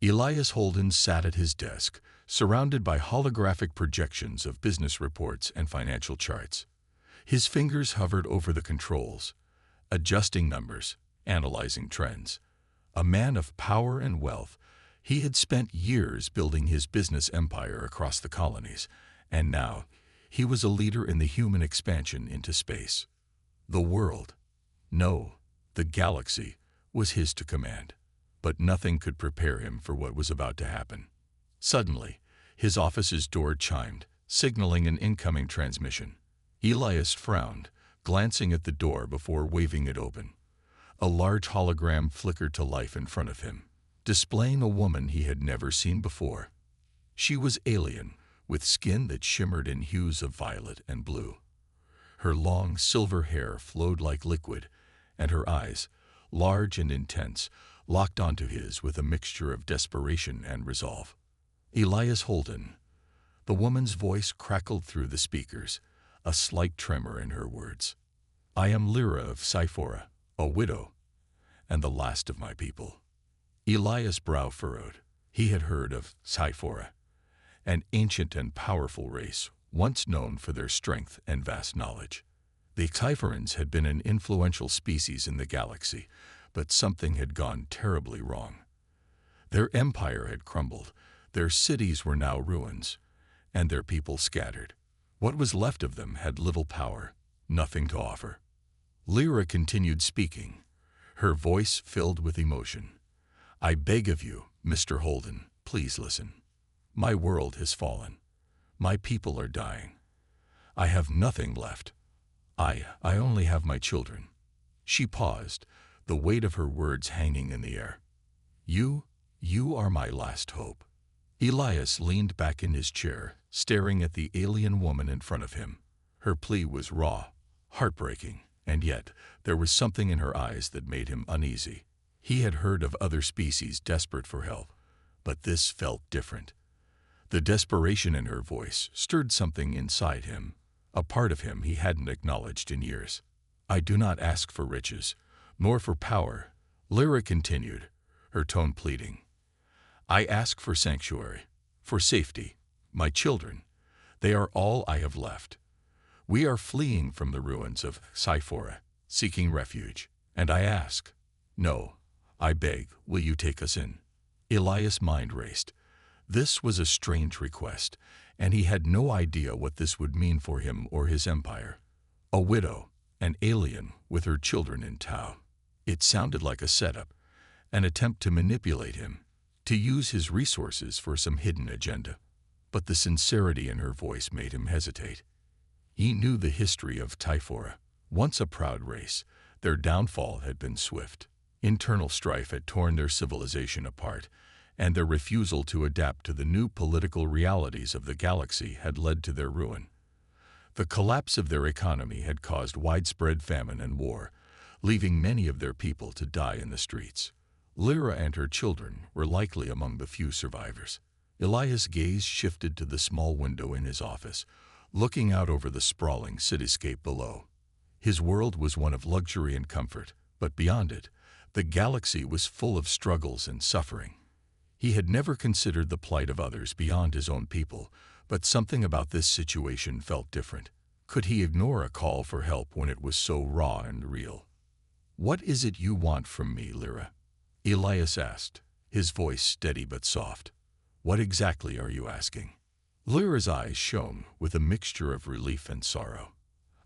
Elias Holden sat at his desk, surrounded by holographic projections of business reports and financial charts. His fingers hovered over the controls, adjusting numbers, analyzing trends. A man of power and wealth, he had spent years building his business empire across the colonies, and now he was a leader in the human expansion into space. The world, no, the galaxy, was his to command. But nothing could prepare him for what was about to happen. Suddenly, his office's door chimed, signaling an incoming transmission. Elias frowned, glancing at the door before waving it open. A large hologram flickered to life in front of him, displaying a woman he had never seen before. She was alien, with skin that shimmered in hues of violet and blue. Her long silver hair flowed like liquid, and her eyes, large and intense, locked onto his with a mixture of desperation and resolve. Elias Holden. The woman's voice crackled through the speakers, a slight tremor in her words. I am Lyra of Sci-Fi, a widow, and the last of my people. Elias' brow furrowed. He had heard of Sci-Fi, an ancient and powerful race, once known for their strength and vast knowledge. The Sci-Fians had been an influential species in the galaxy, but something had gone terribly wrong. Their empire had crumbled, their cities were now ruins, and their people scattered. What was left of them had little power, nothing to offer. Lyra continued speaking, her voice filled with emotion. I beg of you, Mr. Holden, please listen. My world has fallen. My people are dying. I have nothing left. I only have my children. She paused, the weight of her words hanging in the air. You are my last hope. Elias leaned back in his chair, staring at the alien woman in front of him. Her plea was raw, heartbreaking, and yet there was something in her eyes that made him uneasy. He had heard of other species desperate for help, but this felt different. The desperation in her voice stirred something inside him, a part of him he hadn't acknowledged in years. I do not ask for riches, nor for power, Lyra continued, her tone pleading. I ask for sanctuary, for safety. My children, they are all I have left. We are fleeing from the ruins of Sci-Fi, seeking refuge, and I ask, no, I beg, will you take us in? Elias' mind raced. This was a strange request, and he had no idea what this would mean for him or his empire. A widow, an alien with her children in tow. It sounded like a setup, an attempt to manipulate him, to use his resources for some hidden agenda. But the sincerity in her voice made him hesitate. He knew the history of Sci-Fi. Once a proud race, their downfall had been swift. Internal strife had torn their civilization apart, and their refusal to adapt to the new political realities of the galaxy had led to their ruin. The collapse of their economy had caused widespread famine and war, leaving many of their people to die in the streets. Lyra and her children were likely among the few survivors. Elias' gaze shifted to the small window in his office, looking out over the sprawling cityscape below. His world was one of luxury and comfort, but beyond it, the galaxy was full of struggles and suffering. He had never considered the plight of others beyond his own people, but something about this situation felt different. Could he ignore a call for help when it was so raw and real? What is it you want from me, Lyra? Elias asked, his voice steady but soft. What exactly are you asking? Lyra's eyes shone with a mixture of relief and sorrow.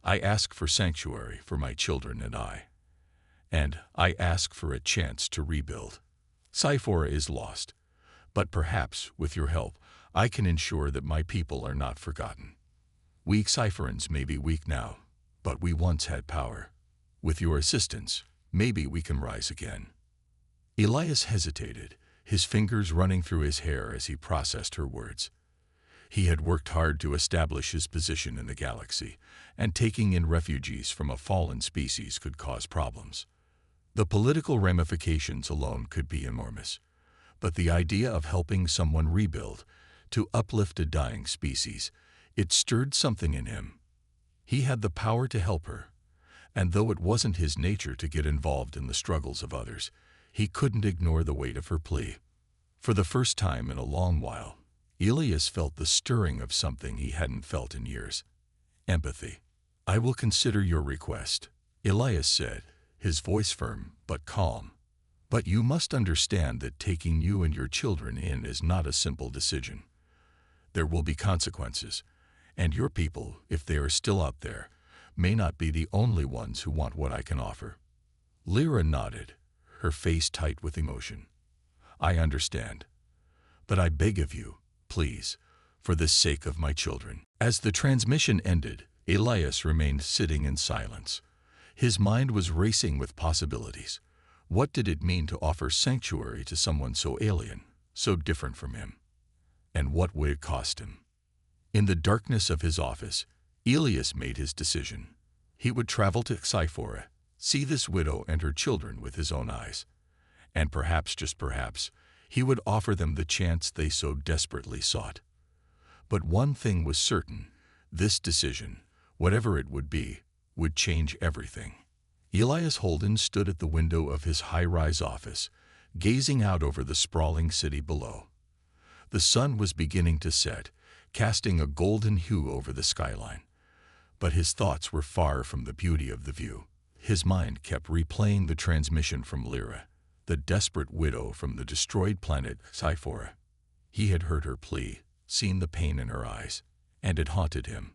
I ask for sanctuary for my children and I. And I ask for a chance to rebuild. Sci-Fi is lost, but perhaps, with your help, I can ensure that my people are not forgotten. We Sci-Fians may be weak now, but we once had power. With your assistance, maybe we can rise again. Elias hesitated, his fingers running through his hair as he processed her words. He had worked hard to establish his position in the galaxy, and taking in refugees from a fallen species could cause problems. The political ramifications alone could be enormous, but the idea of helping someone rebuild, to uplift a dying species, it stirred something in him. He had the power to help her, and though it wasn't his nature to get involved in the struggles of others, he couldn't ignore the weight of her plea. For the first time in a long while, Elias felt the stirring of something he hadn't felt in years. Empathy. "I will consider your request," Elias said, his voice firm but calm. "But you must understand that taking you and your children in is not a simple decision. There will be consequences, and your people, if they are still out there, may not be the only ones who want what I can offer." Lyra nodded, her face tight with emotion. "I understand. But I beg of you, please, for the sake of my children." As the transmission ended, Elias remained sitting in silence. His mind was racing with possibilities. What did it mean to offer sanctuary to someone so alien, so different from him? And what would it cost him? In the darkness of his office, Elias made his decision. He would travel to Sci-Fi, see this widow and her children with his own eyes. And perhaps, just perhaps, he would offer them the chance they so desperately sought. But one thing was certain: this decision, whatever it would be, would change everything. Elias Holden stood at the window of his high-rise office, gazing out over the sprawling city below. The sun was beginning to set, casting a golden hue over the skyline. But his thoughts were far from the beauty of the view. His mind kept replaying the transmission from Lyra, the desperate widow from the destroyed planet Sci-Fi. He had heard her plea, seen the pain in her eyes, and it haunted him.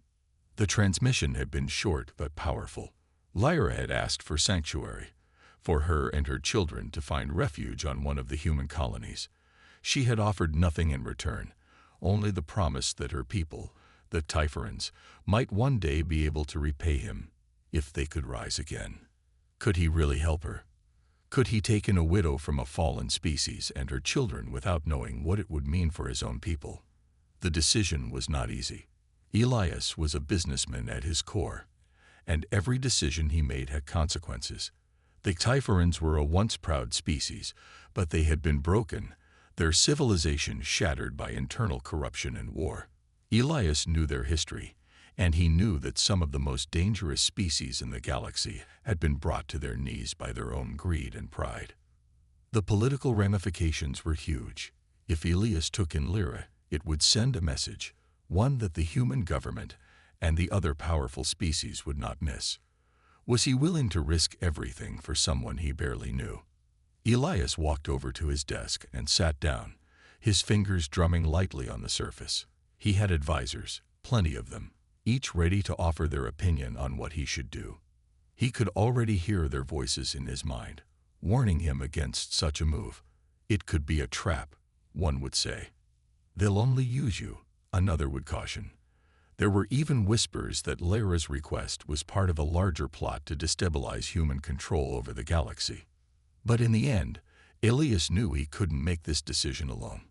The transmission had been short but powerful. Lyra had asked for sanctuary, for her and her children to find refuge on one of the human colonies. She had offered nothing in return, only the promise that her people, the Typhorans, might one day be able to repay him, if they could rise again. Could he really help her? Could he take in a widow from a fallen species and her children without knowing what it would mean for his own people? The decision was not easy. Elias was a businessman at his core, and every decision he made had consequences. The Typhorans were a once proud species, but they had been broken, their civilization shattered by internal corruption and war. Elias knew their history, and he knew that some of the most dangerous species in the galaxy had been brought to their knees by their own greed and pride. The political ramifications were huge. If Elias took in Lyra, it would send a message, one that the human government and the other powerful species would not miss. Was he willing to risk everything for someone he barely knew? Elias walked over to his desk and sat down, his fingers drumming lightly on the surface. He had advisors, plenty of them, each ready to offer their opinion on what he should do. He could already hear their voices in his mind, warning him against such a move. It could be a trap, one would say. "They'll only use you," another would caution. There were even whispers that Lyra's request was part of a larger plot to destabilize human control over the galaxy. But in the end, Elias knew he couldn't make this decision alone.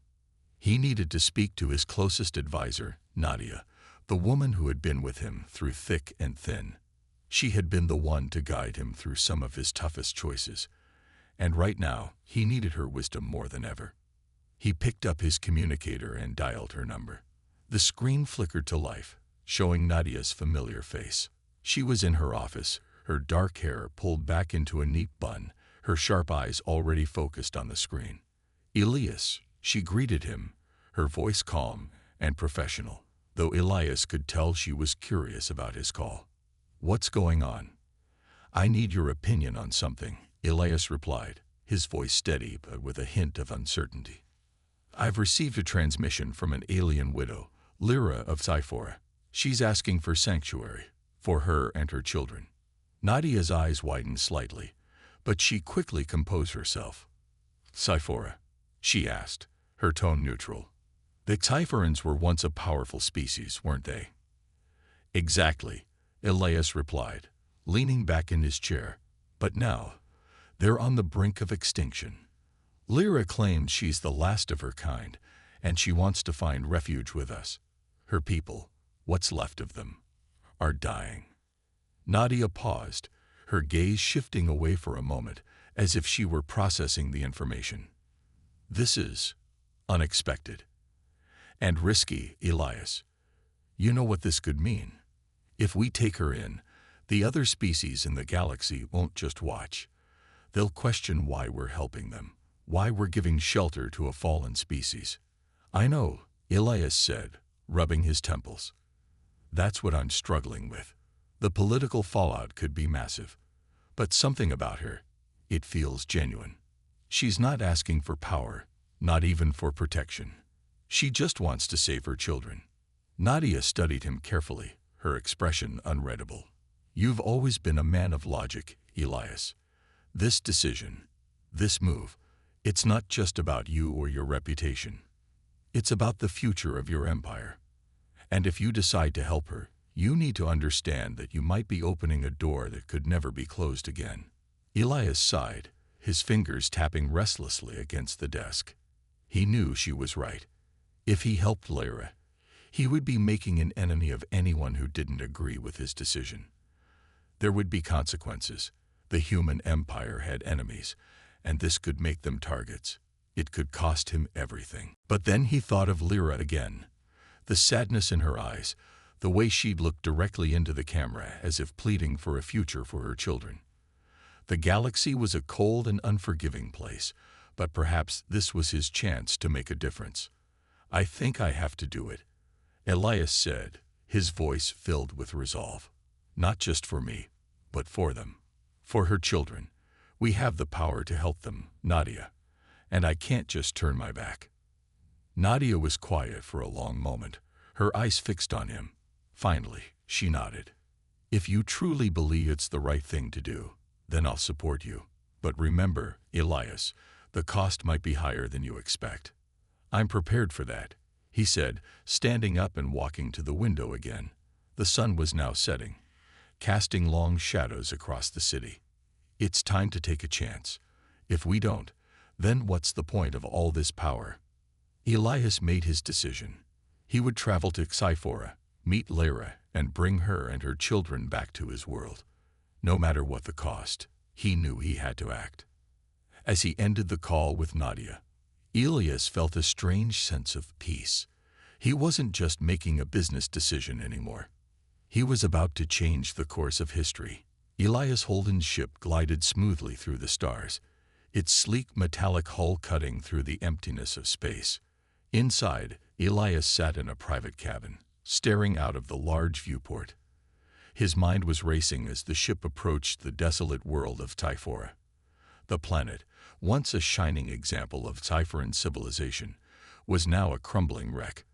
He needed to speak to his closest advisor, Nadia, the woman who had been with him through thick and thin. She had been the one to guide him through some of his toughest choices, and right now he needed her wisdom more than ever. He picked up his communicator and dialed her number. The screen flickered to life, showing Nadia's familiar face. She was in her office, her dark hair pulled back into a neat bun, her sharp eyes already focused on the screen. "Elias," she greeted him, her voice calm and professional, though Elias could tell she was curious about his call. "What's going on?" "I need your opinion on something," Elias replied, his voice steady but with a hint of uncertainty. "I've received a transmission from an alien widow, Lyra of Sci-Fi. She's asking for sanctuary, for her and her children." Nadia's eyes widened slightly, but she quickly composed herself. "Sci-Fi?" she asked, her tone neutral. "The Typhorans were once a powerful species, weren't they?" "Exactly," Elias replied, leaning back in his chair. "But now, they're on the brink of extinction. Lyra claims she's the last of her kind, and she wants to find refuge with us. Her people, what's left of them, are dying." Nadia paused, her gaze shifting away for a moment, as if she were processing the information. "This is unexpected and risky, Elias. You know what this could mean. If we take her in, the other species in the galaxy won't just watch. They'll question why we're helping them, Why we're giving shelter to a fallen species. I know, Elias said, rubbing his temples. That's what I'm struggling with. The political fallout could be massive. But something about her, it feels genuine. She's not asking for power, not even for protection. She just wants to save her children. Nadia studied him carefully, her expression unreadable. You've always been a man of logic, Elias. This decision, this move, it's not just about you or your reputation. It's about the future of your empire. And if you decide to help her, you need to understand that you might be opening a door that could never be closed again. Elias sighed, his fingers tapping restlessly against the desk. He knew she was right. If he helped Lyra, he would be making an enemy of anyone who didn't agree with his decision. There would be consequences. The human empire had enemies, and this could make them targets. It could cost him everything. But then he thought of Lyra again. The sadness in her eyes, the way she'd looked directly into the camera as if pleading for a future for her children. The galaxy was a cold and unforgiving place, but perhaps this was his chance to make a difference. I think I have to do it, Elias said, his voice filled with resolve. Not just for me, but for them. For her children. We have the power to help them, Nadia. And I can't just turn my back. Nadia was quiet for a long moment, her eyes fixed on him. Finally, she nodded. If you truly believe it's the right thing to do, then I'll support you. But remember, Elias, the cost might be higher than you expect. I'm prepared for that, he said, standing up and walking to the window again. The sun was now setting, casting long shadows across the city. It's time to take a chance. If we don't, then what's the point of all this power? Elias made his decision. He would travel to Sci-Fi, meet Lyra, and bring her and her children back to his world. No matter what the cost, he knew he had to act. As he ended the call with Nadia, Elias felt a strange sense of peace. He wasn't just making a business decision anymore. He was about to change the course of history. Elias Holden's ship glided smoothly through the stars, its sleek metallic hull cutting through the emptiness of space. Inside, Elias sat in a private cabin, staring out of the large viewport. His mind was racing as the ship approached the desolate world of Typhora. The planet, once a shining example of Cypheran civilization, was now a crumbling wreck.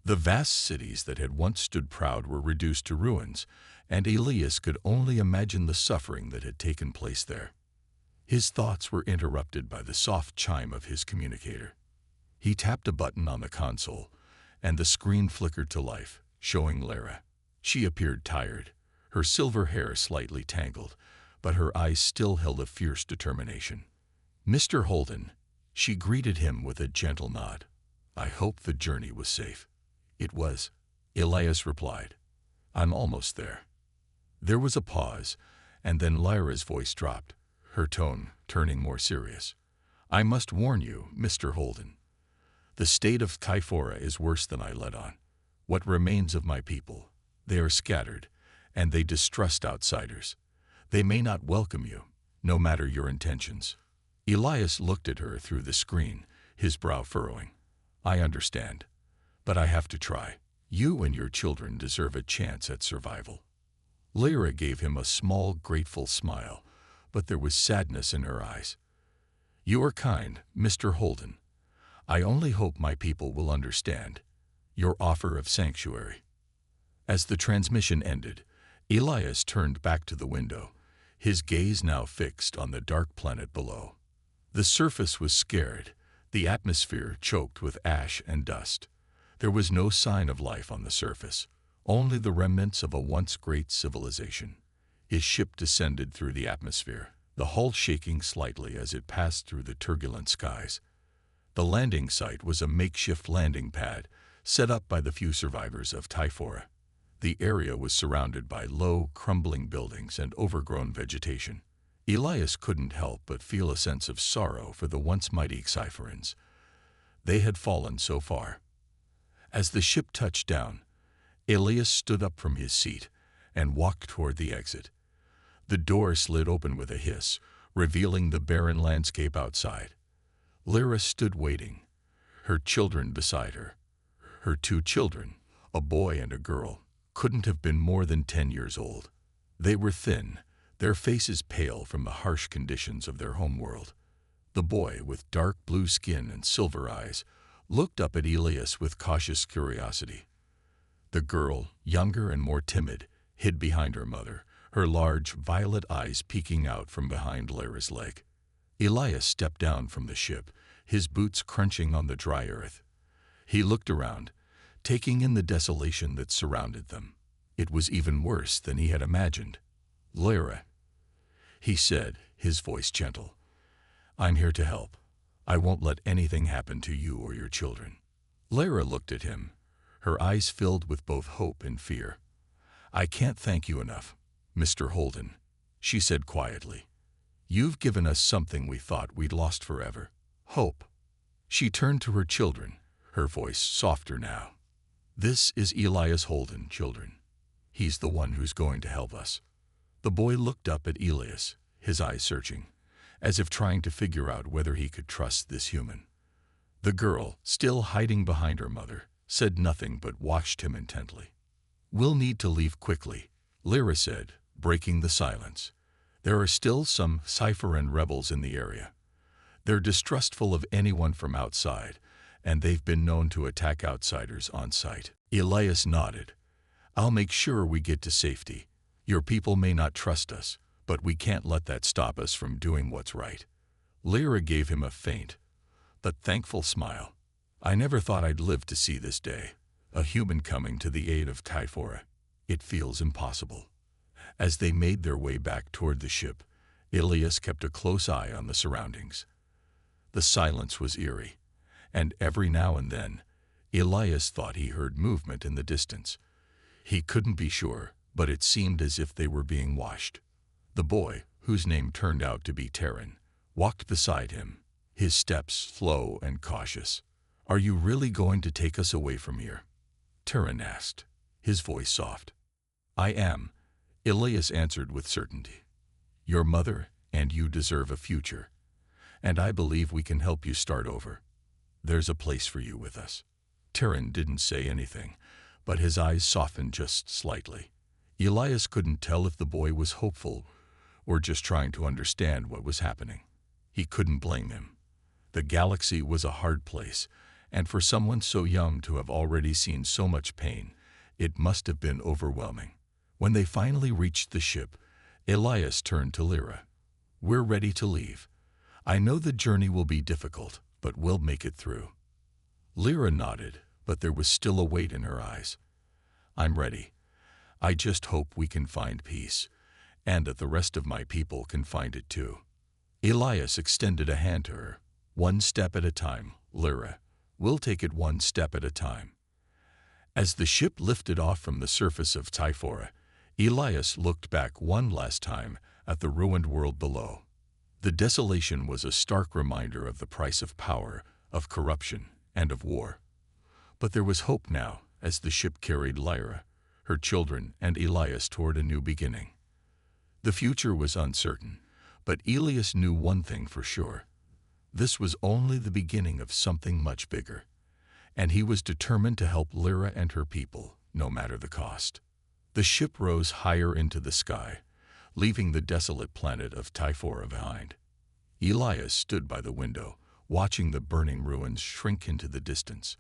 The vast cities that had once stood proud were reduced to ruins, and Elias could only imagine the suffering that had taken place there. His thoughts were interrupted by the soft chime of his communicator. He tapped a button on the console, and the screen flickered to life, showing Lyra. She appeared tired, her silver hair slightly tangled, but her eyes still held a fierce determination. "Mr. Holden," she greeted him with a gentle nod. "I hope the journey was safe." "It was," Elias replied. "I'm almost there." There was a pause, and then Lyra's voice dropped, her tone turning more serious. "I must warn you, Mr. Holden. The state of Typhora is worse than I let on. What remains of my people, they are scattered, and they distrust outsiders. They may not welcome you, no matter your intentions." Elias looked at her through the screen, his brow furrowing. "I understand, but I have to try. You and your children deserve a chance at survival." Lyra gave him a small, grateful smile, but there was sadness in her eyes. "You are kind, Mr. Holden. I only hope my people will understand your offer of sanctuary." As the transmission ended, Elias turned back to the window, his gaze now fixed on the dark planet below. The surface was scared, the atmosphere choked with ash and dust. There was no sign of life on the surface, only the remnants of a once great civilization. His ship descended through the atmosphere, the hull shaking slightly as it passed through the turbulent skies. The landing site was a makeshift landing pad set up by the few survivors of Typhora. The area was surrounded by low, crumbling buildings and overgrown vegetation. Elias couldn't help but feel a sense of sorrow for the once mighty Cypherans. They had fallen so far. As the ship touched down, Elias stood up from his seat and walked toward the exit. The door slid open with a hiss, revealing the barren landscape outside. Lyra stood waiting, her children beside her. Her 2 children, a boy and a girl, couldn't have been more than 10 years old. They were thin, their faces pale from the harsh conditions of their homeworld. The boy, with dark blue skin and silver eyes, looked up at Elias with cautious curiosity. The girl, younger and more timid, hid behind her mother, her large violet eyes peeking out from behind Lyra's leg. Elias stepped down from the ship, his boots crunching on the dry earth. He looked around, taking in the desolation that surrounded them. It was even worse than he had imagined. "Lyra," he said, his voice gentle, "I'm here to help. I won't let anything happen to you or your children." Lyra looked at him, her eyes filled with both hope and fear. "I can't thank you enough, Mr. Holden," she said quietly. "You've given us something we thought we'd lost forever. Hope." She turned to her children, her voice softer now. "This is Elias Holden, children. He's the one who's going to help us." The boy looked up at Elias, his eyes searching, as if trying to figure out whether he could trust this human. The girl, still hiding behind her mother, said nothing but watched him intently. "We'll need to leave quickly," Lyra said, breaking the silence. "There are still some Sci-Fi rebels in the area. They're distrustful of anyone from outside, and they've been known to attack outsiders on sight." Elias nodded. "I'll make sure we get to safety. Your people may not trust us, but we can't let that stop us from doing what's right." Lyra gave him a faint but thankful smile. "I never thought I'd live to see this day, a human coming to the aid of Typhora. It feels impossible." As they made their way back toward the ship, Elias kept a close eye on the surroundings. The silence was eerie, and every now and then, Elias thought he heard movement in the distance. He couldn't be sure, but it seemed as if they were being watched. The boy, whose name turned out to be Terran, walked beside him, his steps slow and cautious. "Are you really going to take us away from here?" Terran asked, his voice soft. "I am," Elias answered with certainty. "Your mother and you deserve a future, and I believe we can help you start over. There's a place for you with us." Terran didn't say anything, but his eyes softened just slightly. Elias couldn't tell if the boy was hopeful or just trying to understand what was happening. He couldn't blame him. The galaxy was a hard place, and for someone so young to have already seen so much pain, it must have been overwhelming. When they finally reached the ship, Elias turned to Lyra. "We're ready to leave. I know the journey will be difficult, but we'll make it through." Lyra nodded, but there was still a weight in her eyes. "I'm ready. I just hope we can find peace, and that the rest of my people can find it too." Elias extended a hand to her. "One step at a time, Lyra. We'll take it one step at a time." As the ship lifted off from the surface of Typhora, Elias looked back one last time at the ruined world below. The desolation was a stark reminder of the price of power, of corruption, and of war. But there was hope now as the ship carried Lyra, her children, and Elias toward a new beginning. The future was uncertain, but Elias knew one thing for sure. This was only the beginning of something much bigger, and he was determined to help Lyra and her people, no matter the cost. The ship rose higher into the sky, leaving the desolate planet of Typhora behind. Elias stood by the window, watching the burning ruins shrink into the distance.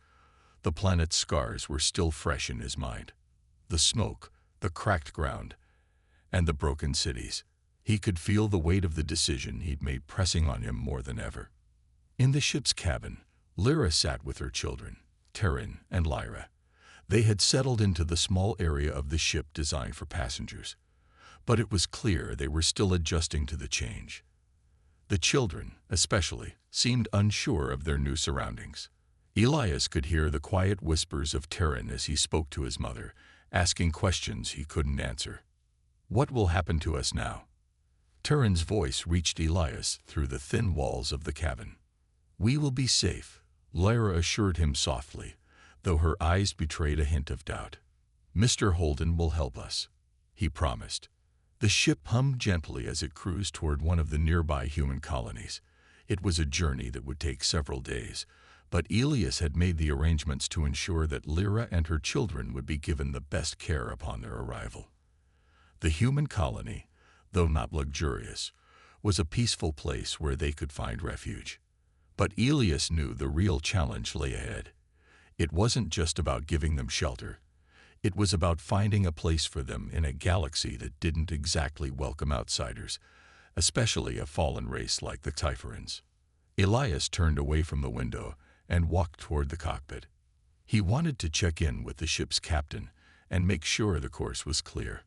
The planet's scars were still fresh in his mind. The smoke, the cracked ground, and the broken cities. He could feel the weight of the decision he'd made pressing on him more than ever. In the ship's cabin, Lyra sat with her children, Terran and Lyra. They had settled into the small area of the ship designed for passengers, but it was clear they were still adjusting to the change. The children, especially, seemed unsure of their new surroundings. Elias could hear the quiet whispers of Terran as he spoke to his mother, asking questions he couldn't answer. "What will happen to us now?" Terran's voice reached Elias through the thin walls of the cabin. "We will be safe," Lyra assured him softly, though her eyes betrayed a hint of doubt. "Mr. Holden will help us," he promised. The ship hummed gently as it cruised toward one of the nearby human colonies. It was a journey that would take several days, but Elias had made the arrangements to ensure that Lyra and her children would be given the best care upon their arrival. The human colony, though not luxurious, was a peaceful place where they could find refuge. But Elias knew the real challenge lay ahead. It wasn't just about giving them shelter. It was about finding a place for them in a galaxy that didn't exactly welcome outsiders, especially a fallen race like the Typhorans. Elias turned away from the window and walked toward the cockpit. He wanted to check in with the ship's captain and make sure the course was clear.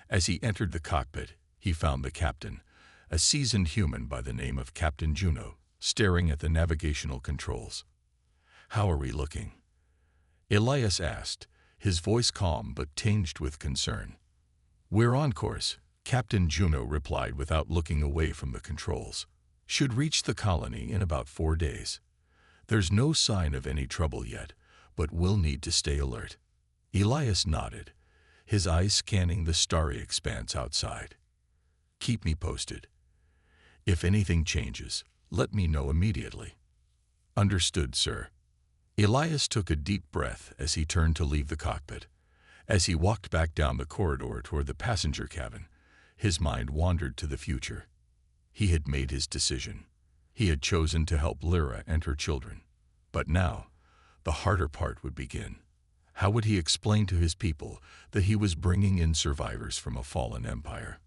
As he entered the cockpit, he found the captain, a seasoned human by the name of Captain Juno, staring at the navigational controls. "How are we looking?" Elias asked, his voice calm but tinged with concern. "We're on course," Captain Juno replied without looking away from the controls. "Should reach the colony in about 4 days. There's no sign of any trouble yet, but we'll need to stay alert." Elias nodded, his eyes scanning the starry expanse outside. "Keep me posted. If anything changes, let me know immediately." "Understood, sir." Elias took a deep breath as he turned to leave the cockpit. As he walked back down the corridor toward the passenger cabin, his mind wandered to the future. He had made his decision. He had chosen to help Lyra and her children. But now, the harder part would begin. How would he explain to his people that he was bringing in survivors from a fallen empire?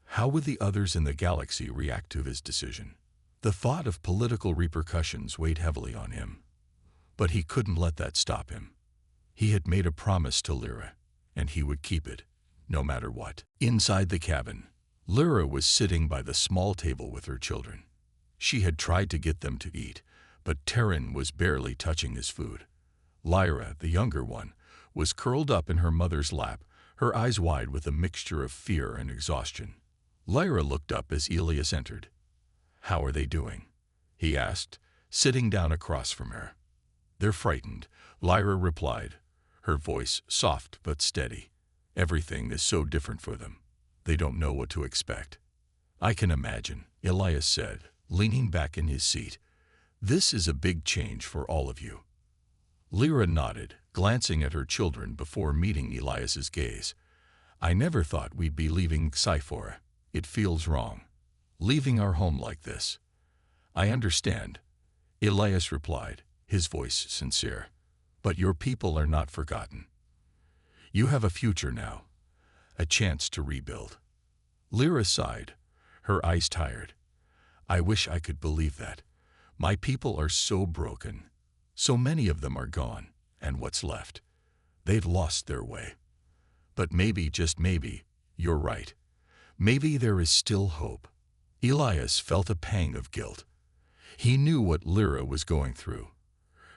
How would the others in the galaxy react to his decision? The thought of political repercussions weighed heavily on him. But he couldn't let that stop him. He had made a promise to Lyra, and he would keep it, no matter what. Inside the cabin, Lyra was sitting by the small table with her children. She had tried to get them to eat, but Terran was barely touching his food. Lyra, the younger one, was curled up in her mother's lap, her eyes wide with a mixture of fear and exhaustion. Lyra looked up as Elias entered. "How are they doing?" he asked, sitting down across from her. "They're frightened," Lyra replied, her voice soft but steady. "Everything is so different for them. They don't know what to expect." "I can imagine," Elias said, leaning back in his seat. "This is a big change for all of you." Lyra nodded, glancing at her children before meeting Elias's gaze. "I never thought we'd be leaving Sci-Fi. It feels wrong. Leaving our home like this." "I understand," Elias replied, his voice sincere. "But your people are not forgotten. You have a future now, a chance to rebuild." Lyra sighed, her eyes tired. "I wish I could believe that. My people are so broken. So many of them are gone, and what's left? They've lost their way. But maybe, just maybe, you're right. Maybe there is still hope." Elias felt a pang of guilt. He knew what Lyra was going through.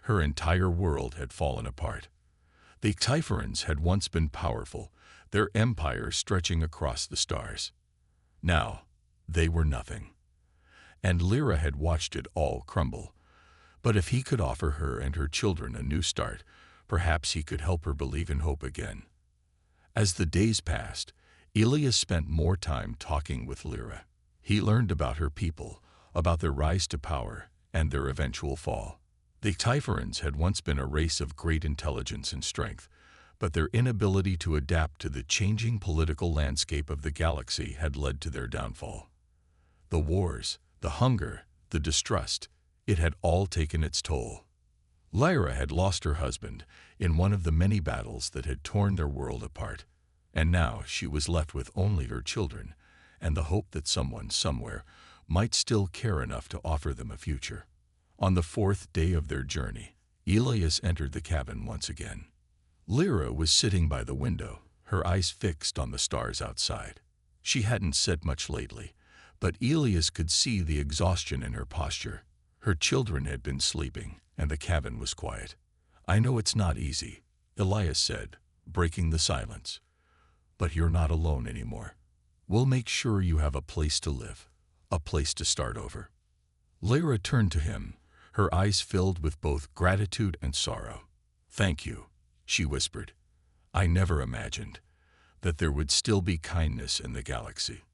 Her entire world had fallen apart. The Typhorans had once been powerful, their empire stretching across the stars. Now, they were nothing. And Lyra had watched it all crumble. But if he could offer her and her children a new start, perhaps he could help her believe in hope again. As the days passed, Elias spent more time talking with Lyra. He learned about her people, about their rise to power, and their eventual fall. The Typhorans had once been a race of great intelligence and strength, but their inability to adapt to the changing political landscape of the galaxy had led to their downfall. The wars, the hunger, the distrust, it had all taken its toll. Lyra had lost her husband in one of the many battles that had torn their world apart, and now she was left with only her children and the hope that someone somewhere might still care enough to offer them a future. On the 4th day of their journey, Elias entered the cabin once again. Lyra was sitting by the window, her eyes fixed on the stars outside. She hadn't said much lately, but Elias could see the exhaustion in her posture. Her children had been sleeping, and the cabin was quiet. "I know it's not easy," Elias said, breaking the silence. "But you're not alone anymore. We'll make sure you have a place to live, a place to start over." Lyra turned to him, her eyes filled with both gratitude and sorrow. "Thank you," she whispered. "I never imagined that there would still be kindness in the galaxy."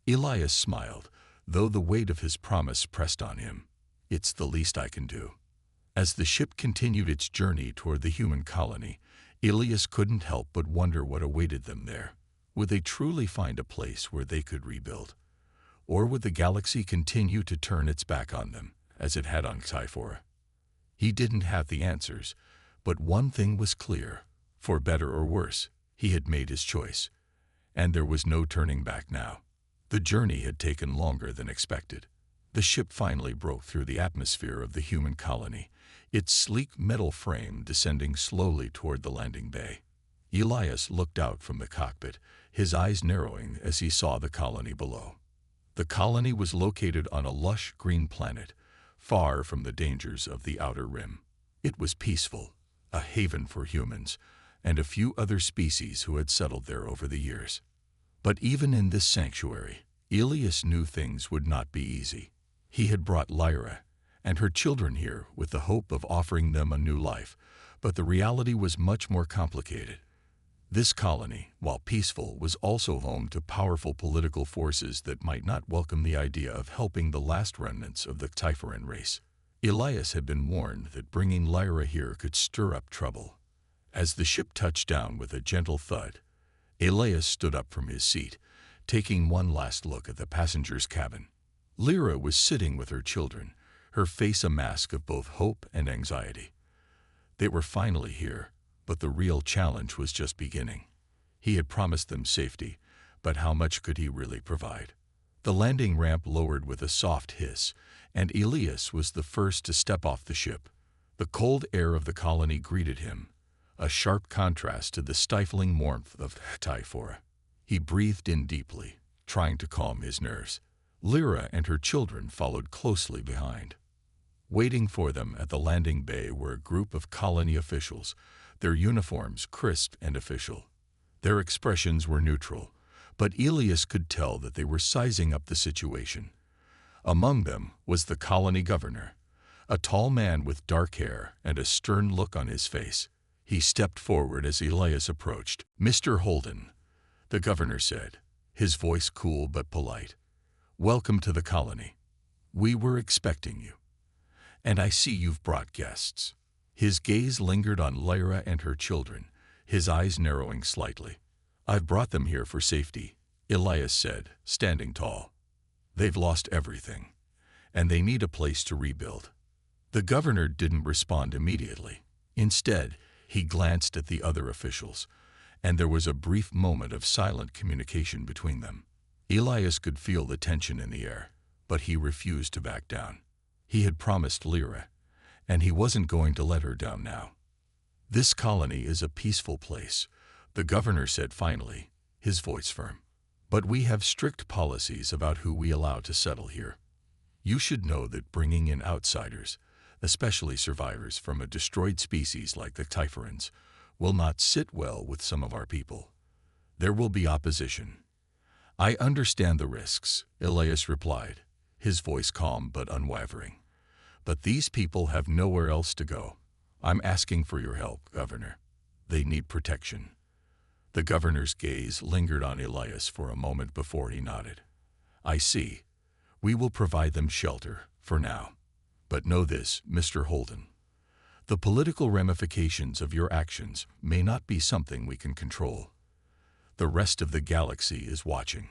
Elias smiled, though the weight of his promise pressed on him. It's the least I can do. As the ship continued its journey toward the human colony, Elias couldn't help but wonder what awaited them there. Would they truly find a place where they could rebuild? Or would the galaxy continue to turn its back on them, as it had on Sci-Fi? He didn't have the answers, but one thing was clear. For better or worse, he had made his choice, and there was no turning back now. The journey had taken longer than expected. The ship finally broke through the atmosphere of the human colony, its sleek metal frame descending slowly toward the landing bay. Elias looked out from the cockpit, his eyes narrowing as he saw the colony below. The colony was located on a lush green planet, far from the dangers of the outer rim. It was peaceful, a haven for humans, and a few other species who had settled there over the years. But even in this sanctuary, Elias knew things would not be easy. He had brought Lyra and her children here with the hope of offering them a new life, but the reality was much more complicated. This colony, while peaceful, was also home to powerful political forces that might not welcome the idea of helping the last remnants of the Typhoran race. Elias had been warned that bringing Lyra here could stir up trouble. As the ship touched down with a gentle thud, Elias stood up from his seat, taking one last look at the passenger's cabin. Lyra was sitting with her children, her face a mask of both hope and anxiety. They were finally here, but the real challenge was just beginning. He had promised them safety, but how much could he really provide? The landing ramp lowered with a soft hiss, and Elias was the first to step off the ship. The cold air of the colony greeted him, a sharp contrast to the stifling warmth of Typhora. He breathed in deeply, trying to calm his nerves. Lyra and her children followed closely behind. Waiting for them at the landing bay were a group of colony officials, their uniforms crisp and official. Their expressions were neutral, but Elias could tell that they were sizing up the situation. Among them was the colony governor, a tall man with dark hair and a stern look on his face. He stepped forward as Elias approached. "Mr. Holden," the governor said, his voice cool but polite. "Welcome to the colony. We were expecting you. And I see you've brought guests." His gaze lingered on Lyra and her children, his eyes narrowing slightly. "I've brought them here for safety," Elias said, standing tall. "They've lost everything, and they need a place to rebuild." The governor didn't respond immediately. Instead, he glanced at the other officials, and there was a brief moment of silent communication between them. Elias could feel the tension in the air, but he refused to back down. He had promised Lyra, and he wasn't going to let her down now. "This colony is a peaceful place," the governor said finally, his voice firm. "But we have strict policies about who we allow to settle here. You should know that bringing in outsiders, especially survivors from a destroyed species like the Typhorans, will not sit well with some of our people. There will be opposition." "I understand the risks," Elias replied, his voice calm but unwavering. "But these people have nowhere else to go. I'm asking for your help, Governor. They need protection." The governor's gaze lingered on Elias for a moment before he nodded. "I see. We will provide them shelter, for now. But know this, Mr. Holden. The political ramifications of your actions may not be something we can control. The rest of the galaxy is watching."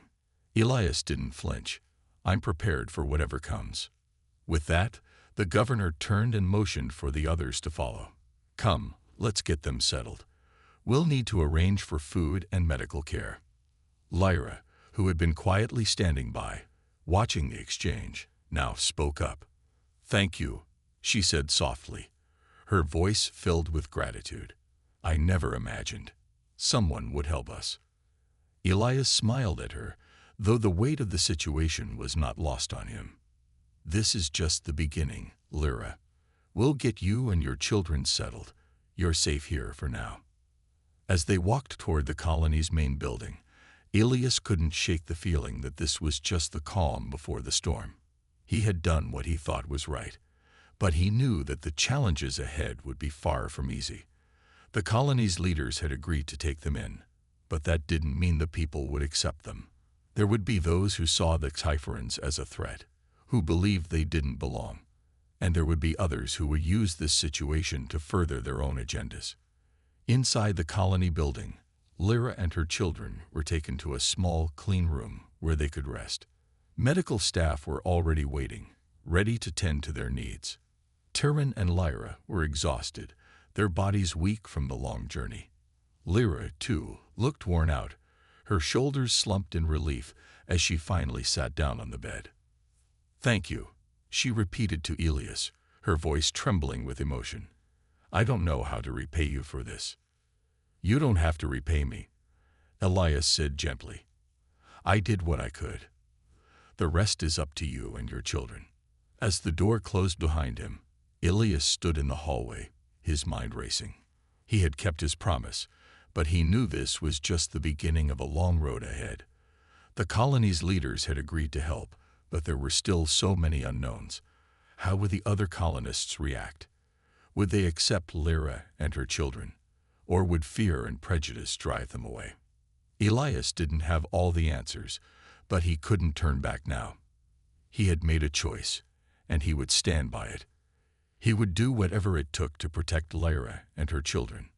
Elias didn't flinch. "I'm prepared for whatever comes." With that, the governor turned and motioned for the others to follow. "Come, let's get them settled. We'll need to arrange for food and medical care." Lyra, who had been quietly standing by, watching the exchange, now spoke up. "Thank you," she said softly, her voice filled with gratitude. "I never imagined someone would help us." Elias smiled at her, though the weight of the situation was not lost on him. "This is just the beginning, Lyra. We'll get you and your children settled. You're safe here for now." As they walked toward the colony's main building, Elias couldn't shake the feeling that this was just the calm before the storm. He had done what he thought was right, but he knew that the challenges ahead would be far from easy. The colony's leaders had agreed to take them in, but that didn't mean the people would accept them. There would be those who saw the Cypherans as a threat, who believed they didn't belong, and there would be others who would use this situation to further their own agendas. Inside the colony building, Lyra and her children were taken to a small, clean room where they could rest. Medical staff were already waiting, ready to tend to their needs. Tyrion and Lyra were exhausted, their bodies weak from the long journey. Lyra, too, looked worn out, her shoulders slumped in relief as she finally sat down on the bed. "Thank you," she repeated to Elias, her voice trembling with emotion. "I don't know how to repay you for this." "You don't have to repay me," Elias said gently. "I did what I could. The rest is up to you and your children." As the door closed behind him, Elias stood in the hallway, his mind racing. He had kept his promise, but he knew this was just the beginning of a long road ahead. The colony's leaders had agreed to help, but there were still so many unknowns. How would the other colonists react? Would they accept Lyra and her children, or would fear and prejudice drive them away? Elias didn't have all the answers, but he couldn't turn back now. He had made a choice, and he would stand by it. He would do whatever it took to protect Lyra and her children.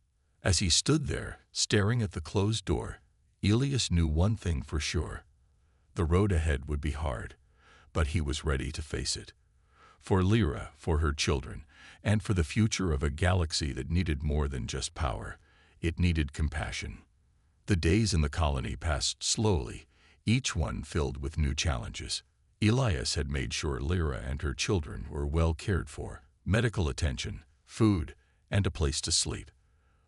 As he stood there, staring at the closed door, Elias knew one thing for sure. The road ahead would be hard, but he was ready to face it. For Lyra, for her children, and for the future of a galaxy that needed more than just power, it needed compassion. The days in the colony passed slowly, each one filled with new challenges. Elias had made sure Lyra and her children were well cared for, medical attention, food, and a place to sleep.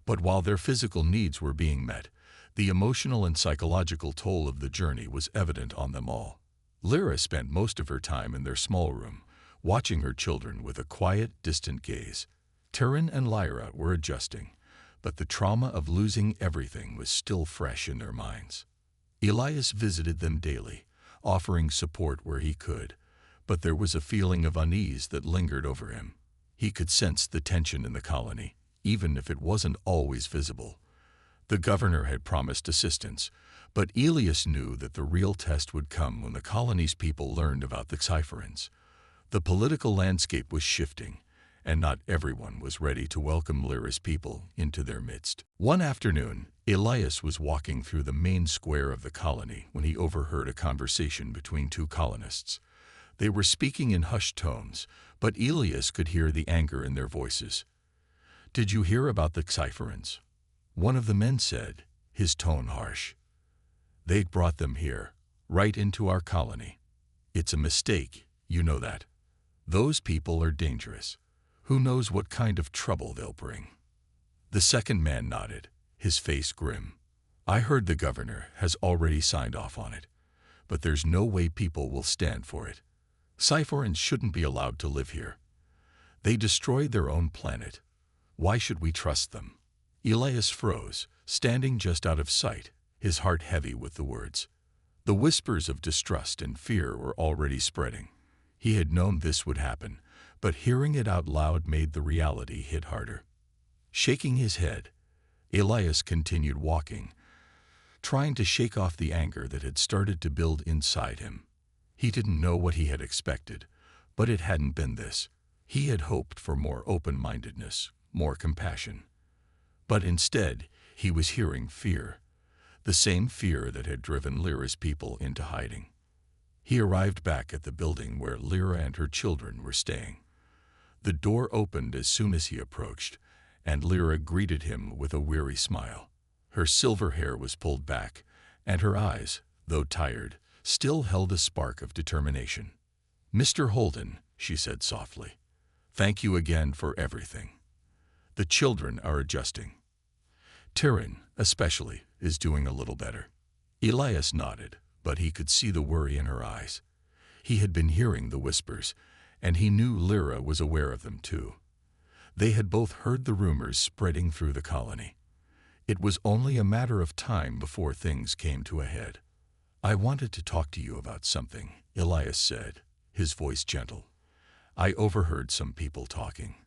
But while their physical needs were being met, the emotional and psychological toll of the journey was evident on them all. Lyra spent most of her time in their small room, watching her children with a quiet, distant gaze. Tyrion and Lyra were adjusting, but the trauma of losing everything was still fresh in their minds. Elias visited them daily, offering support where he could, but there was a feeling of unease that lingered over him. He could sense the tension in the colony, even if it wasn't always visible. The governor had promised assistance, but Elias knew that the real test would come when the colony's people learned about the Cypherans. The political landscape was shifting, and not everyone was ready to welcome Lyra's people into their midst. One afternoon, Elias was walking through the main square of the colony when he overheard a conversation between two colonists. They were speaking in hushed tones, but Elias could hear the anger in their voices. "Did you hear about the Cypherans?" one of the men said, his tone harsh. "They'd brought them here, right into our colony. It's a mistake, you know that. Those people are dangerous. Who knows what kind of trouble they'll bring?" The second man nodded, his face grim. "I heard the governor has already signed off on it, but there's no way people will stand for it. Cypherans shouldn't be allowed to live here. They destroyed their own planet. Why should we trust them?" Elias froze, standing just out of sight, his heart heavy with the words. The whispers of distrust and fear were already spreading. He had known this would happen, but hearing it out loud made the reality hit harder. Shaking his head, Elias continued walking, trying to shake off the anger that had started to build inside him. He didn't know what he had expected, but it hadn't been this. He had hoped for more open-mindedness, more compassion. But instead, he was hearing fear, the same fear that had driven Lyra's people into hiding. He arrived back at the building where Lyra and her children were staying. The door opened as soon as he approached, and Lyra greeted him with a weary smile. Her silver hair was pulled back, and her eyes, though tired, still held a spark of determination. "Mr. Holden," she said softly, "thank you again for everything. The children are adjusting. Tyrion, especially, is doing a little better." Elias nodded, but he could see the worry in her eyes. He had been hearing the whispers, and he knew Lyra was aware of them too. They had both heard the rumors spreading through the colony. It was only a matter of time before things came to a head. "I wanted to talk to you about something," Elias said, his voice gentle. "I overheard some people talking.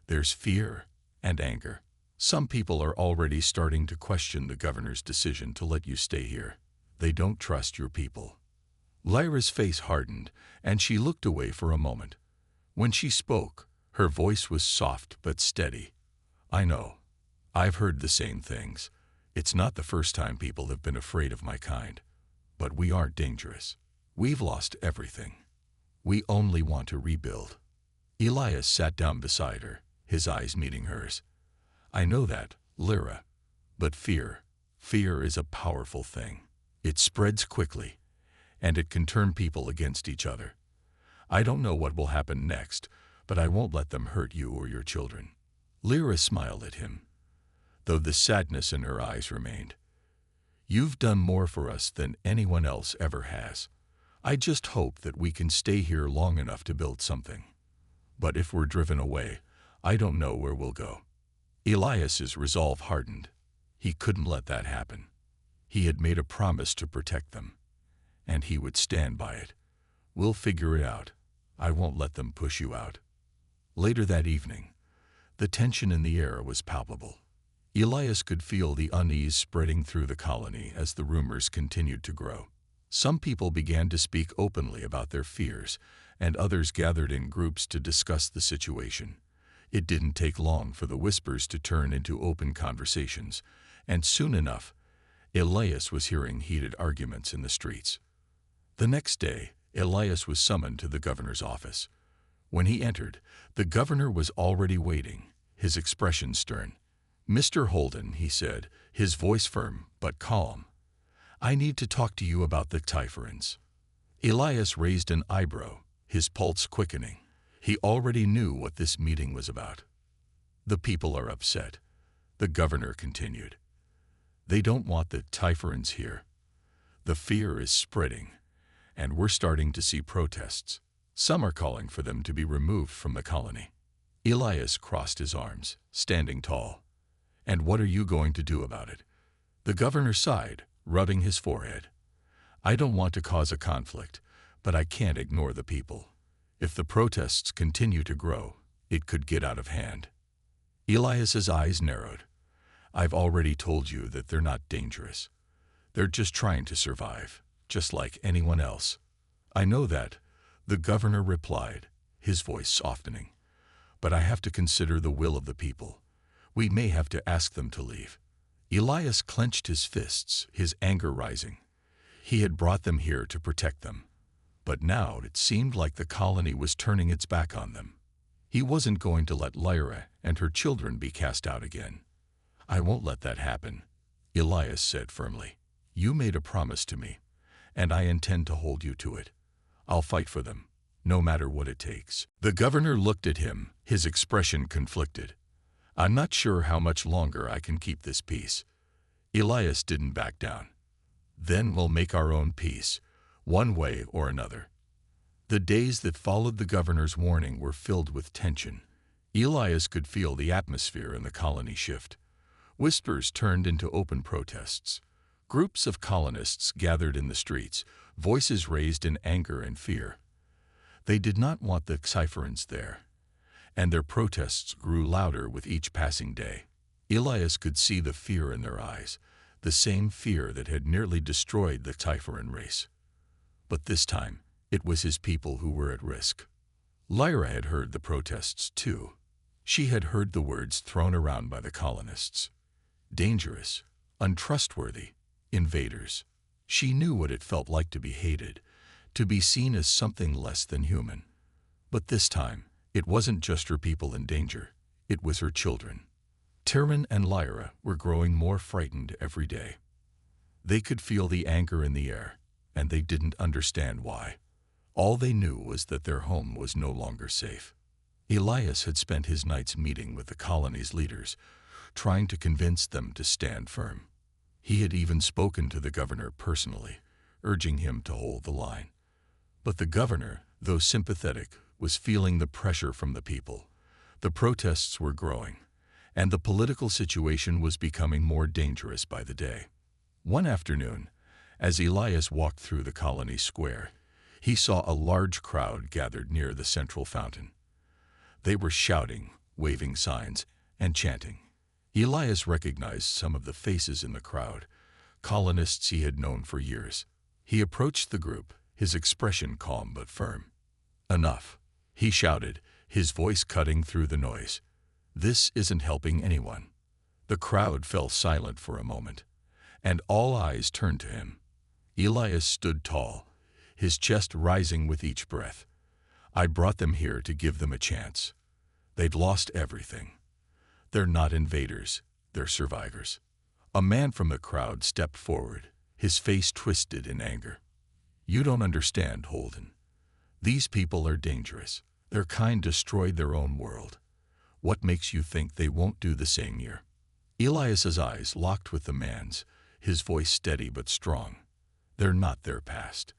There's fear and anger. Some people are already starting to question the governor's decision to let you stay here. They don't trust your people." Lyra's face hardened, and she looked away for a moment. When she spoke, her voice was soft but steady. "I know. I've heard the same things. It's not the first time people have been afraid of my kind. But we aren't dangerous. We've lost everything. We only want to rebuild." Elias sat down beside her, his eyes meeting hers. "I know that, Lyra. But fear is a powerful thing. It spreads quickly, and it can turn people against each other. I don't know what will happen next, but I won't let them hurt you or your children." Lyra smiled at him, though the sadness in her eyes remained. "You've done more for us than anyone else ever has. I just hope that we can stay here long enough to build something. But if we're driven away, I don't know where we'll go." Elias's resolve hardened. He couldn't let that happen. He had made a promise to protect them, and he would stand by it. "We'll figure it out. I won't let them push you out." Later that evening, the tension in the air was palpable. Elias could feel the unease spreading through the colony as the rumors continued to grow. Some people began to speak openly about their fears, and others gathered in groups to discuss the situation. It didn't take long for the whispers to turn into open conversations, and soon enough, Elias was hearing heated arguments in the streets. The next day, Elias was summoned to the governor's office. When he entered, the governor was already waiting, his expression stern. "Mr. Holden," he said, his voice firm but calm, "I need to talk to you about the Typhorans." Elias raised an eyebrow, his pulse quickening. He already knew what this meeting was about. "The people are upset," the governor continued. "They don't want the Typhorans here. The fear is spreading, and we're starting to see protests. Some are calling for them to be removed from the colony." Elias crossed his arms, standing tall. "And what are you going to do about it?" The governor sighed, rubbing his forehead. "I don't want to cause a conflict, but I can't ignore the people. If the protests continue to grow, it could get out of hand." Elias's eyes narrowed. "I've already told you that they're not dangerous. They're just trying to survive, just like anyone else." "I know that," the governor replied, his voice softening. "But I have to consider the will of the people. We may have to ask them to leave." Elias clenched his fists, his anger rising. He had brought them here to protect them, but now it seemed like the colony was turning its back on them. He wasn't going to let Lyra and her children be cast out again. "I won't let that happen," Elias said firmly. "You made a promise to me, and I intend to hold you to it. I'll fight for them, no matter what it takes." The governor looked at him, his expression conflicted. "I'm not sure how much longer I can keep this peace." Elias didn't back down. "Then we'll make our own peace, one way or another." The days that followed the governor's warning were filled with tension. Elias could feel the atmosphere in the colony shift. Whispers turned into open protests. Groups of colonists gathered in the streets, voices raised in anger and fear. They did not want the Typhorans there, and their protests grew louder with each passing day. Elias could see the fear in their eyes, the same fear that had nearly destroyed the Typhoran race. But this time, it was his people who were at risk. Lyra had heard the protests too. She had heard the words thrown around by the colonists. Dangerous, untrustworthy, invaders. She knew what it felt like to be hated, to be seen as something less than human. But this time, it wasn't just her people in danger, it was her children. Tyrion and Lyra were growing more frightened every day. They could feel the anger in the air, and they didn't understand why. All they knew was that their home was no longer safe. Elias had spent his nights meeting with the colony's leaders, trying to convince them to stand firm. He had even spoken to the governor personally, urging him to hold the line. But the governor, though sympathetic, was feeling the pressure from the people. The protests were growing, and the political situation was becoming more dangerous by the day. One afternoon, as Elias walked through the colony square, he saw a large crowd gathered near the central fountain. They were shouting, waving signs, and chanting. Elias recognized some of the faces in the crowd, colonists he had known for years. He approached the group, his expression calm but firm. "Enough," he shouted, his voice cutting through the noise. "This isn't helping anyone." The crowd fell silent for a moment, and all eyes turned to him. Elias stood tall, his chest rising with each breath. "I brought them here to give them a chance. They'd lost everything. They're not invaders, they're survivors." A man from the crowd stepped forward, his face twisted in anger. "You don't understand, Holden. These people are dangerous. Their kind destroyed their own world. What makes you think they won't do the same here?" Elias's eyes locked with the man's, his voice steady but strong. "They're not their past.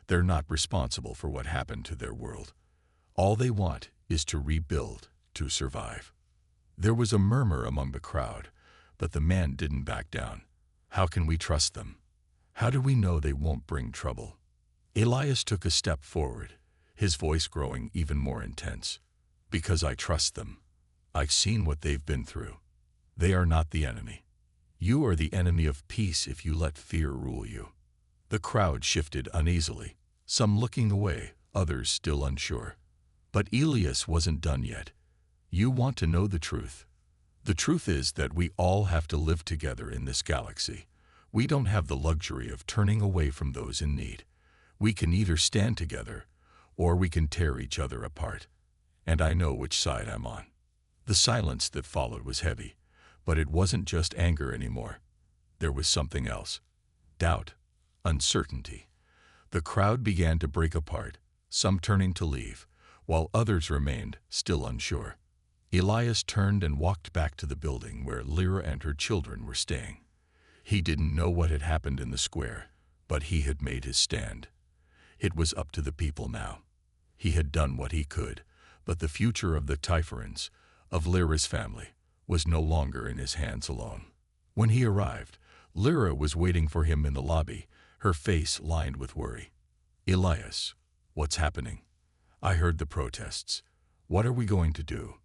They're not responsible for what happened to their world. All they want is to rebuild, to survive." There was a murmur among the crowd, but the man didn't back down. "How can we trust them? How do we know they won't bring trouble?" Elias took a step forward, his voice growing even more intense. "Because I trust them. I've seen what they've been through. They are not the enemy. You are the enemy of peace if you let fear rule you." The crowd shifted uneasily, some looking away, others still unsure. But Elias wasn't done yet. "You want to know the truth. The truth is that we all have to live together in this galaxy. We don't have the luxury of turning away from those in need. We can either stand together, or we can tear each other apart. And I know which side I'm on." The silence that followed was heavy, but it wasn't just anger anymore. There was something else. Doubt, uncertainty. The crowd began to break apart, some turning to leave, while others remained, still unsure. Elias turned and walked back to the building where Lyra and her children were staying. He didn't know what had happened in the square, but he had made his stand. It was up to the people now. He had done what he could, but the future of the Typhorans, of Lyra's family, was no longer in his hands alone. When he arrived, Lyra was waiting for him in the lobby, her face lined with worry. "Elias, what's happening? I heard the protests. What are we going to do?"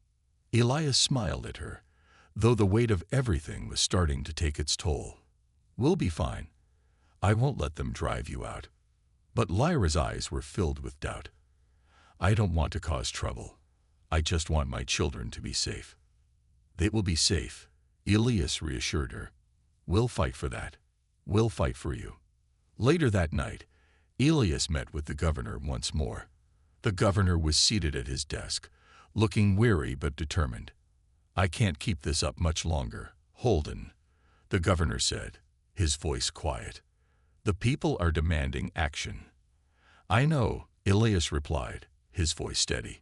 Elias smiled at her, though the weight of everything was starting to take its toll. "We'll be fine. I won't let them drive you out." But Lyra's eyes were filled with doubt. "I don't want to cause trouble. I just want my children to be safe." "They will be safe," Elias reassured her. "We'll fight for that. We'll fight for you." Later that night, Elias met with the governor once more. The governor was seated at his desk, looking weary but determined. "I can't keep this up much longer, Holden," the governor said, his voice quiet. "The people are demanding action." "I know," Elias replied, his voice steady.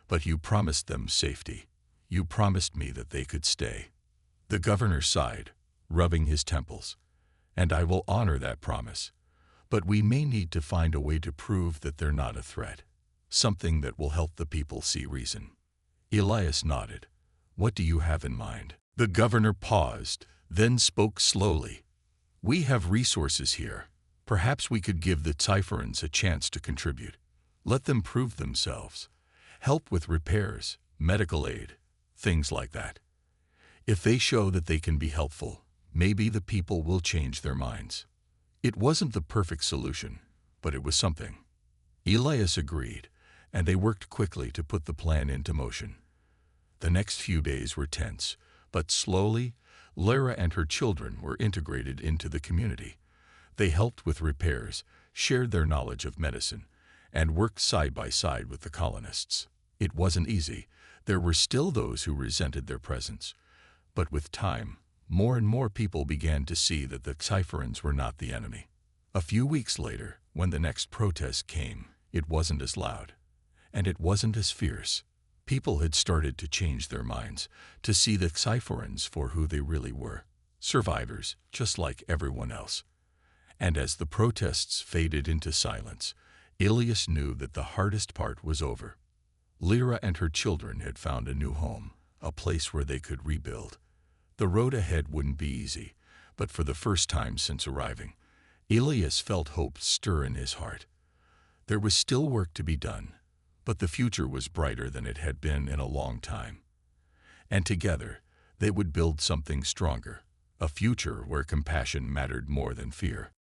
"But you promised them safety. You promised me that they could stay." The governor sighed, rubbing his temples. "And I will honor that promise. But we may need to find a way to prove that they're not a threat. Something that will help the people see reason." Elias nodded. "What do you have in mind?" The governor paused, then spoke slowly. "We have resources here. Perhaps we could give the Typhorans a chance to contribute. Let them prove themselves. Help with repairs, medical aid, things like that. If they show that they can be helpful, maybe the people will change their minds." It wasn't the perfect solution, but it was something. Elias agreed, and they worked quickly to put the plan into motion. The next few days were tense, but slowly, Lyra and her children were integrated into the community. They helped with repairs, shared their knowledge of medicine, and worked side by side with the colonists. It wasn't easy. There were still those who resented their presence. But with time, more and more people began to see that the Typhorans were not the enemy. A few weeks later, when the next protest came, it wasn't as loud, and it wasn't as fierce. People had started to change their minds, to see the Typhorans for who they really were, survivors, just like everyone else. And as the protests faded into silence, Elias knew that the hardest part was over. Lyra and her children had found a new home, a place where they could rebuild. The road ahead wouldn't be easy, but for the first time since arriving, Elias felt hope stir in his heart. There was still work to be done, but the future was brighter than it had been in a long time. And together, they would build something stronger, a future where compassion mattered more than fear.